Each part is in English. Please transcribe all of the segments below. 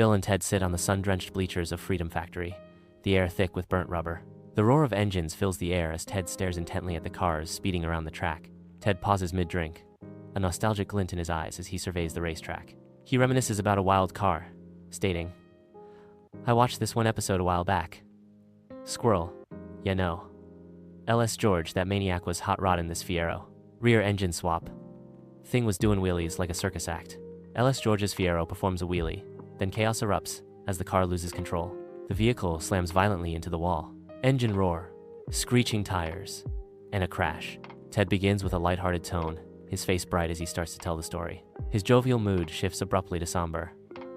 Bill and Ted sit on the sun-drenched bleachers of Freedom Factory, the air thick with burnt rubber. The roar of engines fills the air as Ted stares intently at the cars speeding around the track. Ted pauses mid-drink, a nostalgic glint in his eyes as he surveys the racetrack. He reminisces about a wild car, stating, "I watched this one episode a while back. Squirrel, ya know. LS George, that maniac, was hot rodding this Fiero. Rear engine swap. Thing was doing wheelies like a circus act. LS George's Fiero performs a wheelie, then chaos erupts as the car loses control. The vehicle slams violently into the wall. Engine roar, screeching tires, and a crash. Ted begins with a lighthearted tone, his face bright as he starts to tell the story. His jovial mood shifts abruptly to somber,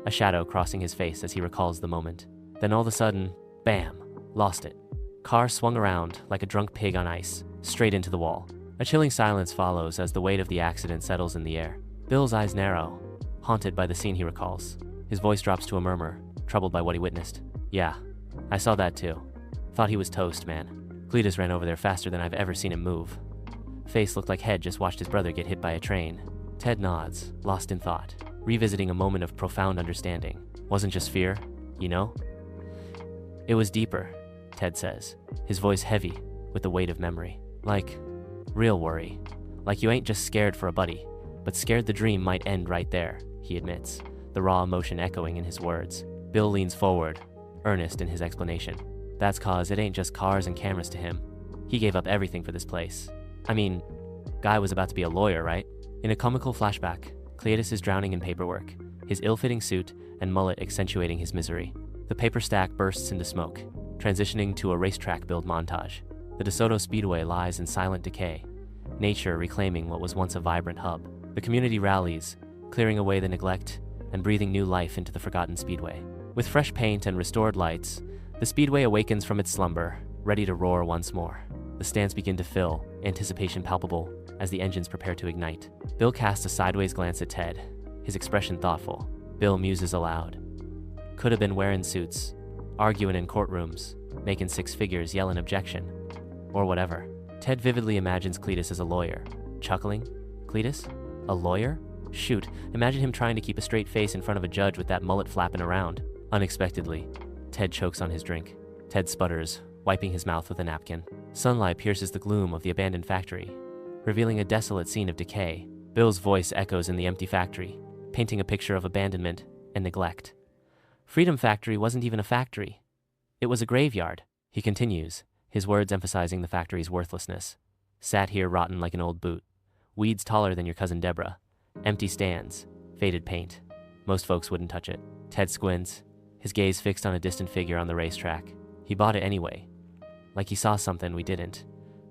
a shadow crossing his face as he recalls the moment. Then all of a sudden, bam, lost it. Car swung around like a drunk pig on ice, straight into the wall. A chilling silence follows as the weight of the accident settles in the air. Bill's eyes narrow, haunted by the scene he recalls. His voice drops to a murmur, troubled by what he witnessed. "Yeah, I saw that too. Thought he was toast, man. Cleetus ran over there faster than I've ever seen him move. Face looked like head just watched his brother get hit by a train." Ted nods, lost in thought, revisiting a moment of profound understanding. "Wasn't just fear, you know? It was deeper," Ted says, his voice heavy with the weight of memory. "Like, real worry. Like you ain't just scared for a buddy, but scared the dream might end right there," he admits, the raw emotion echoing in his words. Bill leans forward, earnest in his explanation. "That's cause it ain't just cars and cameras to him. He gave up everything for this place. I mean, guy was about to be a lawyer, right?" In a comical flashback, Cleetus is drowning in paperwork, his ill-fitting suit and mullet accentuating his misery. The paper stack bursts into smoke, transitioning to a racetrack build montage. The DeSoto Speedway lies in silent decay, nature reclaiming what was once a vibrant hub. The community rallies, clearing away the neglect and breathing new life into the forgotten speedway. With fresh paint and restored lights, the speedway awakens from its slumber, ready to roar once more. The stands begin to fill, anticipation palpable as the engines prepare to ignite. Bill casts a sideways glance at Ted, his expression thoughtful. Bill muses aloud. "Could have been wearing suits, arguing in courtrooms, making six figures, yelling objection, or whatever." Ted vividly imagines Cleetus as a lawyer, chuckling. "Cleetus? A lawyer? Shoot, imagine him trying to keep a straight face in front of a judge with that mullet flapping around." Unexpectedly, Ted chokes on his drink. Ted sputters, wiping his mouth with a napkin. Sunlight pierces the gloom of the abandoned factory, revealing a desolate scene of decay. Bill's voice echoes in the empty factory, painting a picture of abandonment and neglect. "Freedom Factory wasn't even a factory. It was a graveyard," he continues, his words emphasizing the factory's worthlessness. "Sat here rotten like an old boot. Weeds taller than your cousin Deborah. Empty stands, faded paint. Most folks wouldn't touch it." Ted squints, his gaze fixed on a distant figure on the racetrack. "He bought it anyway. Like he saw something we didn't.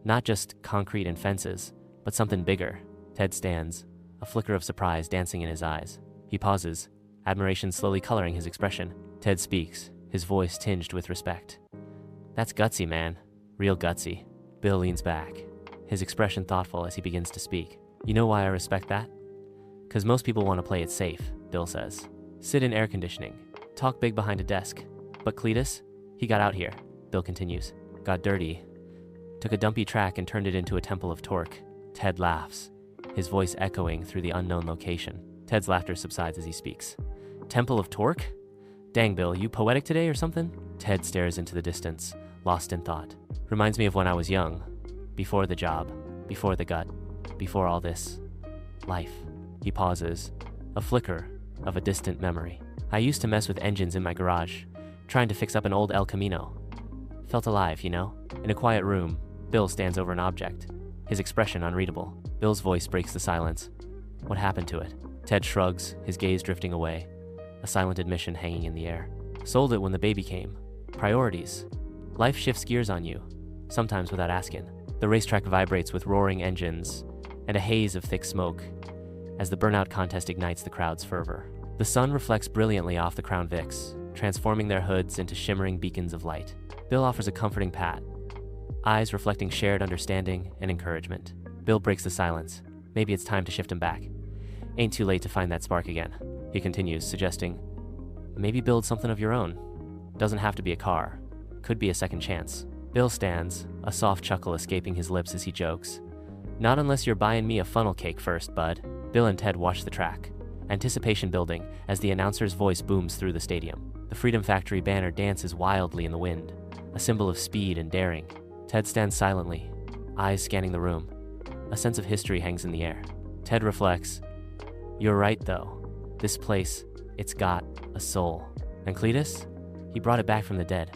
Not just concrete and fences, but something bigger." Ted stands, a flicker of surprise dancing in his eyes. He pauses, admiration slowly coloring his expression. Ted speaks, his voice tinged with respect. "That's gutsy, man. Real gutsy." Bill leans back, his expression thoughtful as he begins to speak. "You know why I respect that? 'Cause most people want to play it safe," Bill says. "Sit in air conditioning, talk big behind a desk. But Cleetus, he got out here," Bill continues. "Got dirty. Took a dumpy track and turned it into a temple of torque." Ted laughs, his voice echoing through the unknown location. Ted's laughter subsides as he speaks. "Temple of torque? Dang, Bill, you poetic today or something?" Ted stares into the distance, lost in thought. "Reminds me of when I was young. Before the job, before the gut, before all this life." He pauses, a flicker of a distant memory. "I used to mess with engines in my garage, trying to fix up an old El Camino. Felt alive, you know?" In a quiet room, Bill stands over an object, his expression unreadable. Bill's voice breaks the silence. "What happened to it?" Ted shrugs, his gaze drifting away, a silent admission hanging in the air. "Sold it when the baby came. Priorities. Life shifts gears on you, sometimes without asking." The racetrack vibrates with roaring engines and a haze of thick smoke as the burnout contest ignites the crowd's fervor. The sun reflects brilliantly off the Crown Vics, transforming their hoods into shimmering beacons of light. Bill offers a comforting pat, eyes reflecting shared understanding and encouragement. Bill breaks the silence. Maybe it's time to shift him back. Ain't too late to find that spark again, he continues, suggesting, "Maybe build something of your own. Doesn't have to be a car. Could be a second chance." Bill stands, a soft chuckle escaping his lips as he jokes. "Not unless you're buying me a funnel cake first, bud." Bill and Ted watch the track, anticipation building as the announcer's voice booms through the stadium. The Freedom Factory banner dances wildly in the wind, a symbol of speed and daring. Ted stands silently, eyes scanning the room. A sense of history hangs in the air. Ted reflects, "You're right, though. This place, it's got a soul." And Cleetus? He brought it back from the dead.